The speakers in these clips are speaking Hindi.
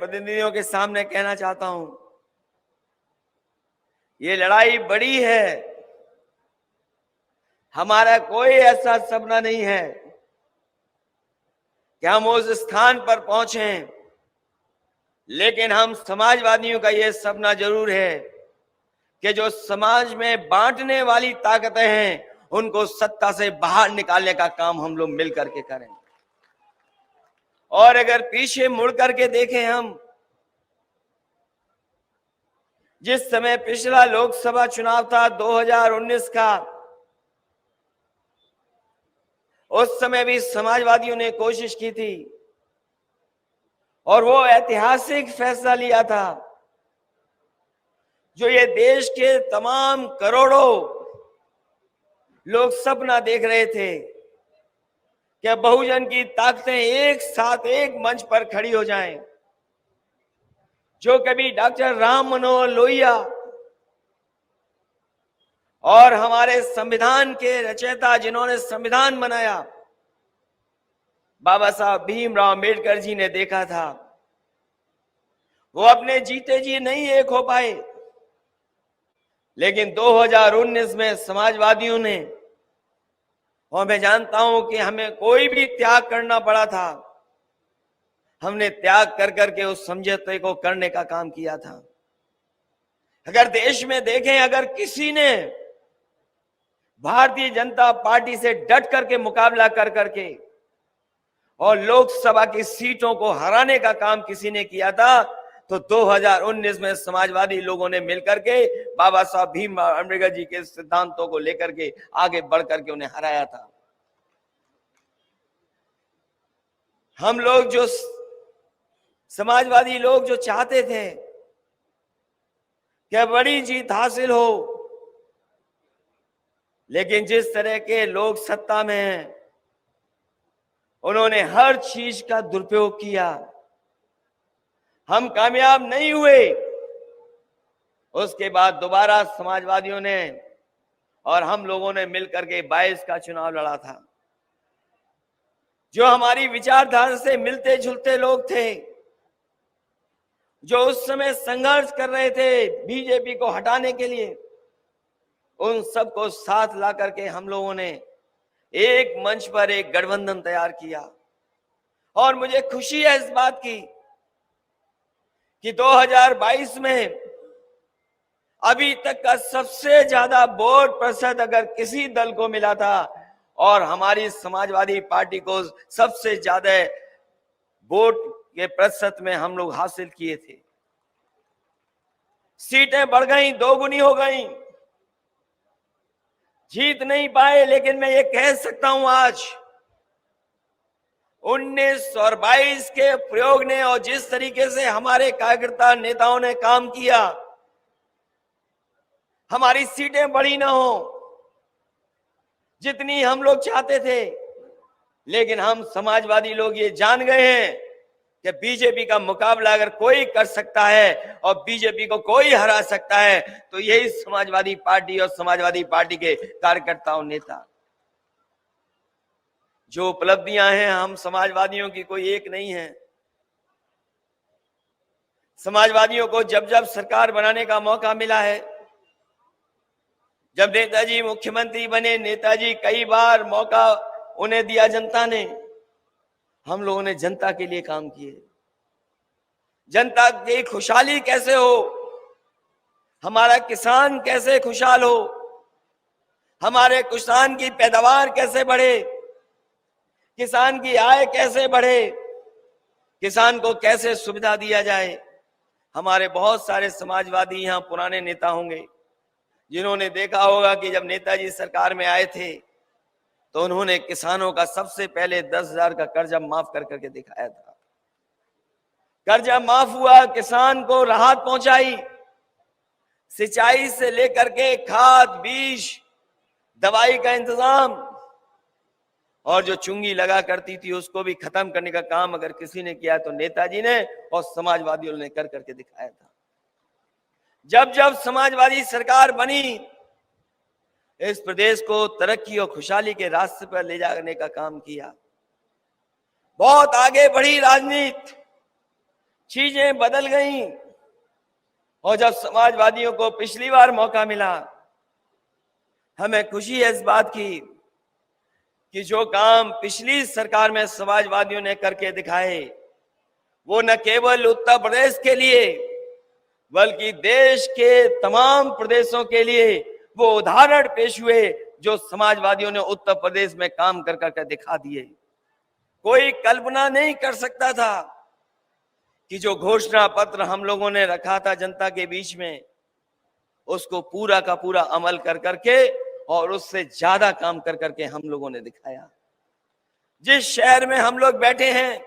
प्रतिनिधियों के सामने कहना चाहता हूं, ये लड़ाई बड़ी है। हमारा कोई ऐसा सपना नहीं है कि हम उस स्थान पर पहुंचे, लेकिन हम समाजवादियों का यह सपना जरूर है कि जो समाज में बांटने वाली ताकतें हैं उनको सत्ता से बाहर निकालने का काम हम लोग मिल करके करें। और अगर पीछे मुड़ करके देखें हम, जिस समय पिछला लोकसभा चुनाव था 2019 का, उस समय भी समाजवादियों ने कोशिश की थी और वो ऐतिहासिक फैसला लिया था जो ये देश के तमाम करोड़ों लोग सपना देख रहे थे कि बहुजन की ताकतें एक साथ एक मंच पर खड़ी हो जाएं। जो कभी डॉक्टर राम मनोहर लोहिया और हमारे संविधान के रचयिता जिन्होंने संविधान बनाया, बाबा साहब भीमराव अम्बेडकर जी ने देखा था, वो अपने जीते जी नहीं एक हो पाए, लेकिन 2019 में समाजवादियों ने, और मैं जानता हूं कि हमें कोई भी त्याग करना पड़ा था, हमने त्याग कर करके उस समझौते को करने का काम किया था। अगर देश में देखें, अगर किसी ने भारतीय जनता पार्टी से डट करके मुकाबला कर करके और लोकसभा की सीटों को हराने का काम किसी ने किया था, तो 2019 में समाजवादी लोगों ने मिलकर के बाबा साहब भीमराव अम्बेडकर जी के सिद्धांतों को लेकर के आगे बढ़ करके उन्हें हराया था। हम लोग जो समाजवादी लोग जो चाहते थे कि बड़ी जीत हासिल हो, लेकिन जिस तरह के लोग सत्ता में हैं उन्होंने हर चीज का दुरुपयोग किया, हम कामयाब नहीं हुए। उसके बाद दोबारा समाजवादियों ने और हम लोगों ने मिलकर के 22 का चुनाव लड़ा था। जो हमारी विचारधारा से मिलते जुलते लोग थे, जो उस समय संघर्ष कर रहे थे बीजेपी को हटाने के लिए, उन सबको साथ ला करके हम लोगों ने एक मंच पर एक गठबंधन तैयार किया। और मुझे खुशी है इस बात की कि 2022 में अभी तक का सबसे ज्यादा वोट प्रतिशत अगर किसी दल को मिला था, और हमारी समाजवादी पार्टी को सबसे ज्यादा वोट के प्रतिशत में हम लोग हासिल किए थे। सीटें बढ़ गई, दोगुनी हो गई, जीत नहीं पाए, लेकिन मैं ये कह सकता हूं आज 19 और 22 के प्रयोग ने और जिस तरीके से हमारे कार्यकर्ता नेताओं ने काम किया, हमारी सीटें बढ़ी ना हो जितनी हम लोग चाहते थे, लेकिन हम समाजवादी लोग ये जान गए हैं कि बीजेपी का मुकाबला अगर कोई कर सकता है और बीजेपी को कोई हरा सकता है तो यही समाजवादी पार्टी और समाजवादी पार्टी के कार्यकर्ताओं नेता। जो उपलब्धियां हैं हम समाजवादियों की कोई एक नहीं है। समाजवादियों को जब जब सरकार बनाने का मौका मिला है, जब नेताजी मुख्यमंत्री बने, नेताजी कई बार मौका उन्हें दिया जनता ने, हम लोगों ने जनता के लिए काम किए। जनता की खुशहाली कैसे हो, हमारा किसान कैसे खुशहाल हो, हमारे किसान की पैदावार कैसे बढ़े, किसान की आय कैसे बढ़े, किसान को कैसे सुविधा दिया जाए। हमारे बहुत सारे समाजवादी यहाँ पुराने नेता होंगे जिन्होंने देखा होगा कि जब नेताजी सरकार में आए थे तो उन्होंने किसानों का सबसे पहले 10,000 का कर्जा माफ कर करके दिखाया था। कर्जा माफ हुआ, किसान को राहत पहुंचाई, सिंचाई से लेकर के खाद, बीज, दवाई का इंतजाम, और जो चुंगी लगा करती थी उसको भी खत्म करने का काम अगर किसी ने किया तो नेताजी ने और समाजवादियों ने कर करके दिखाया था। जब जब समाजवादी सरकार बनी, इस प्रदेश को तरक्की और खुशहाली के रास्ते पर ले जाने का काम किया। बहुत आगे बढ़ी राजनीति, चीजें बदल गई। और जब समाजवादियों को पिछली बार मौका मिला, हमें खुशी है इस बात की कि जो काम पिछली सरकार में समाजवादियों ने करके दिखाए, वो न केवल उत्तर प्रदेश के लिए बल्कि देश के तमाम प्रदेशों के लिए वो उदाहरण पेश हुए जो समाजवादियों ने उत्तर प्रदेश में काम कर कर दिखा दिए। कोई कल्पना नहीं कर सकता था कि जो घोषणा पत्र हम लोगों ने रखा था जनता के बीच में, उसको पूरा का पूरा अमल कर करके और उससे ज्यादा काम कर करके हम लोगों ने दिखाया। जिस शहर में हम लोग बैठे हैं,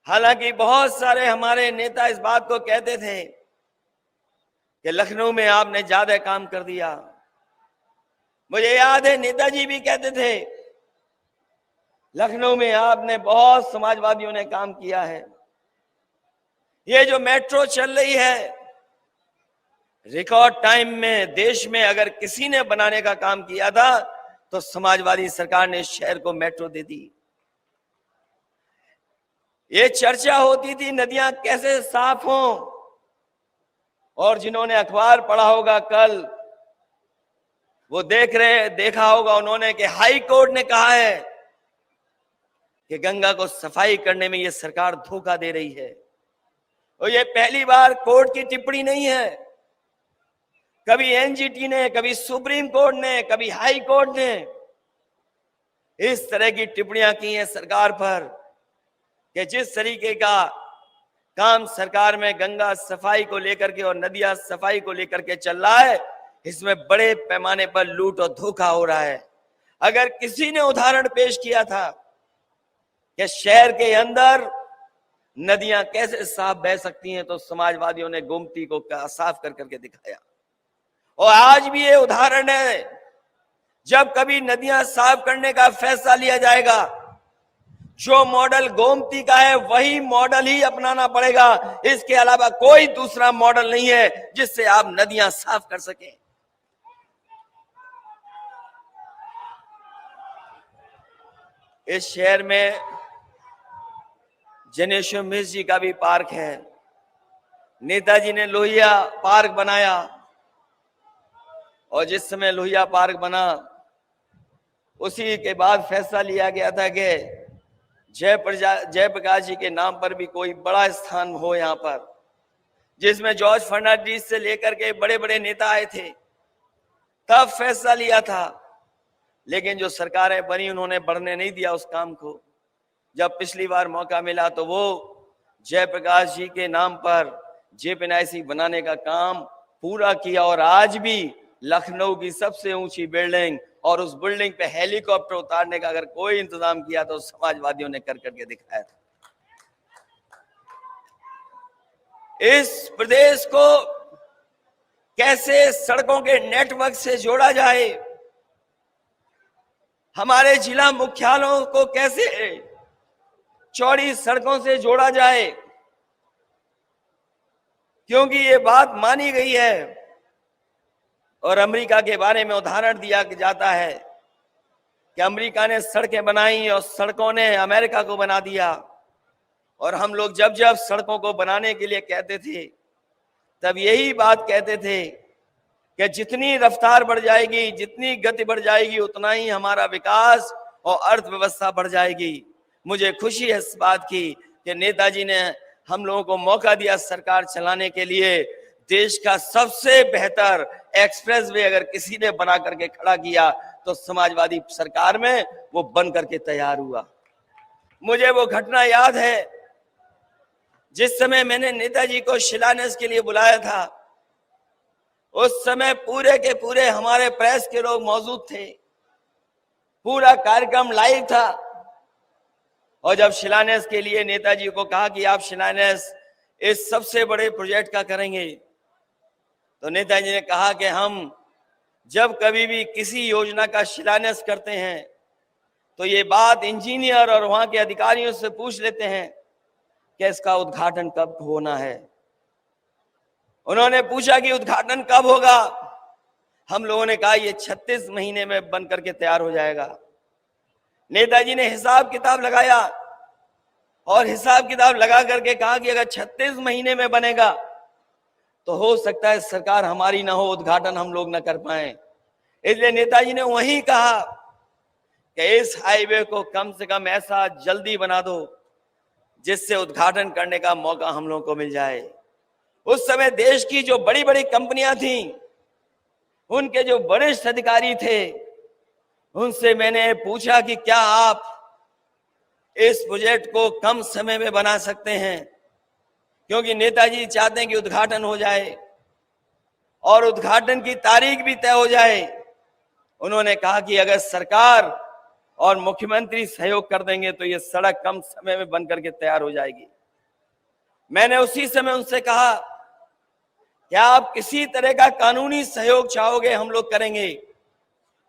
हालांकि बहुत सारे हमारे नेता इस बात को कहते थे कि लखनऊ में आपने ज्यादा काम कर दिया। मुझे याद है नेताजी भी कहते थे लखनऊ में आपने बहुत समाजवादियों ने काम किया है। ये जो मेट्रो चल रही है, रिकॉर्ड टाइम में देश में अगर किसी ने बनाने का काम किया था तो समाजवादी सरकार ने शहर को मेट्रो दे दी। ये चर्चा होती थी नदियां कैसे साफ हों, और जिन्होंने अखबार पढ़ा होगा कल, वो देखा होगा उन्होंने कि हाई कोर्ट ने कहा है कि गंगा को सफाई करने में ये सरकार धोखा दे रही है। और ये पहली बार कोर्ट की टिप्पणी नहीं है। कभी एनजीटी ने, कभी सुप्रीम कोर्ट ने, कभी हाई कोर्ट ने इस तरह की टिप्पणियां की हैं सरकार पर कि जिस तरीके का काम सरकार में गंगा सफाई को लेकर के और नदियां सफाई को लेकर के चल रहा है, इसमें बड़े पैमाने पर लूट और धोखा हो रहा है। अगर किसी ने उदाहरण पेश किया था कि शहर के अंदर नदियां कैसे साफ बह सकती हैं, तो समाजवादियों ने गोमती को साफ कर करके दिखाया। और आज भी ये उदाहरण है, जब कभी नदियां साफ करने का फैसला लिया जाएगा, जो मॉडल गोमती का है वही मॉडल ही अपनाना पड़ेगा। इसके अलावा कोई दूसरा मॉडल नहीं है जिससे आप नदियां साफ कर सकें। इस शहर में जनेश्वर मिश्र जी का भी पार्क है। नेताजी ने लोहिया पार्क बनाया, और जिस समय लोहिया पार्क बना उसी के बाद फैसला लिया गया था कि जयप्रकाश जी के नाम पर भी कोई बड़ा स्थान हो यहाँ पर, जिसमें जॉर्ज फर्नांडिस से लेकर के बड़े बड़े नेता आए थे। तब फैसला लिया था, लेकिन जो सरकारें बनी उन्होंने बढ़ने नहीं दिया उस काम को। जब पिछली बार मौका मिला तो वो जयप्रकाश जी के नाम पर जेपीएनआईसी बनाने का काम पूरा किया, और आज भी लखनऊ की सबसे ऊंची बिल्डिंग और उस बिल्डिंग पे हेलीकॉप्टर उतारने का अगर कोई इंतजाम किया तो समाजवादियों ने कर करके दिखाया था। इस प्रदेश को कैसे सड़कों के नेटवर्क से जोड़ा जाए, हमारे जिला मुख्यालयों को कैसे चौड़ी सड़कों से जोड़ा जाए, क्योंकि ये बात मानी गई है और अमेरिका के बारे में उदाहरण दिया जाता है कि अमेरिका ने सड़कें बनाई और सड़कों ने अमेरिका को बना दिया। और हम लोग जब जब सड़कों को बनाने के लिए कहते थे तब यही बात कहते थे कि जितनी रफ्तार बढ़ जाएगी, जितनी गति बढ़ जाएगी, उतना ही हमारा विकास और अर्थव्यवस्था बढ़ जाएगी। मुझे खुशी है इस बात की कि नेताजी ने हम लोगों को मौका दिया सरकार चलाने के लिए। देश का सबसे बेहतर एक्सप्रेसवे अगर किसी ने बना करके खड़ा किया तो समाजवादी सरकार में वो बन करके तैयार हुआ। मुझे वो घटना याद है जिस समय मैंने नेताजी को शिलान्यास के लिए बुलाया था। उस समय पूरे के पूरे हमारे प्रेस के लोग मौजूद थे, पूरा कार्यक्रम लाइव था। और जब शिलान्यास के लिए नेताजी को कहा कि आप शिलान्यास इस सबसे बड़े प्रोजेक्ट का करेंगे, तो नेताजी ने कहा कि हम जब कभी भी किसी योजना का शिलान्यास करते हैं तो ये बात इंजीनियर और वहां के अधिकारियों से पूछ लेते हैं कि इसका उद्घाटन कब होना है। उन्होंने पूछा कि उद्घाटन कब होगा। हम लोगों ने कहा ये 36 महीने में बन करके तैयार हो जाएगा। नेताजी ने हिसाब किताब लगाया और हिसाब किताब लगा करके कहा कि अगर 36 महीने में बनेगा तो हो सकता है सरकार हमारी ना हो, उद्घाटन हम लोग ना कर पाए। इसलिए नेताजी ने वहीं कहा कि इस हाईवे को कम से कम ऐसा जल्दी बना दो जिससे उद्घाटन करने का मौका हम लोगों को मिल जाए। उस समय देश की जो बड़ी बड़ी कंपनियां थीं, उनके जो वरिष्ठ अधिकारी थे, उनसे मैंने पूछा कि क्या आप इस प्रोजेक्ट को कम समय में बना सकते हैं, क्योंकि नेताजी चाहते हैं कि उद्घाटन हो जाए और उद्घाटन की तारीख भी तय हो जाए। उन्होंने कहा कि अगर सरकार और मुख्यमंत्री सहयोग कर देंगे तो ये सड़क कम समय में बन करके तैयार हो जाएगी। मैंने उसी समय उनसे कहा, क्या आप किसी तरह का कानूनी सहयोग चाहोगे, हम लोग करेंगे।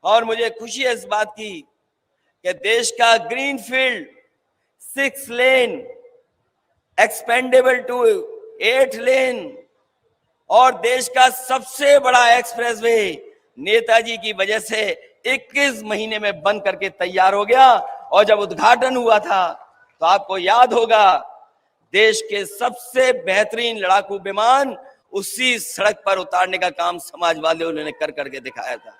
और मुझे खुशी है इस बात की कि देश का ग्रीनफील्ड 6 लेन एक्सपेंडेबल टू 8 लेन और देश का सबसे बड़ा एक्सप्रेसवे नेताजी की वजह से 21 महीने में बन करके तैयार हो गया। और जब उद्घाटन हुआ था तो आपको याद होगा, देश के सबसे बेहतरीन लड़ाकू विमान उसी सड़क पर उतारने का काम समाजवादियों ने कर करके दिखाया था।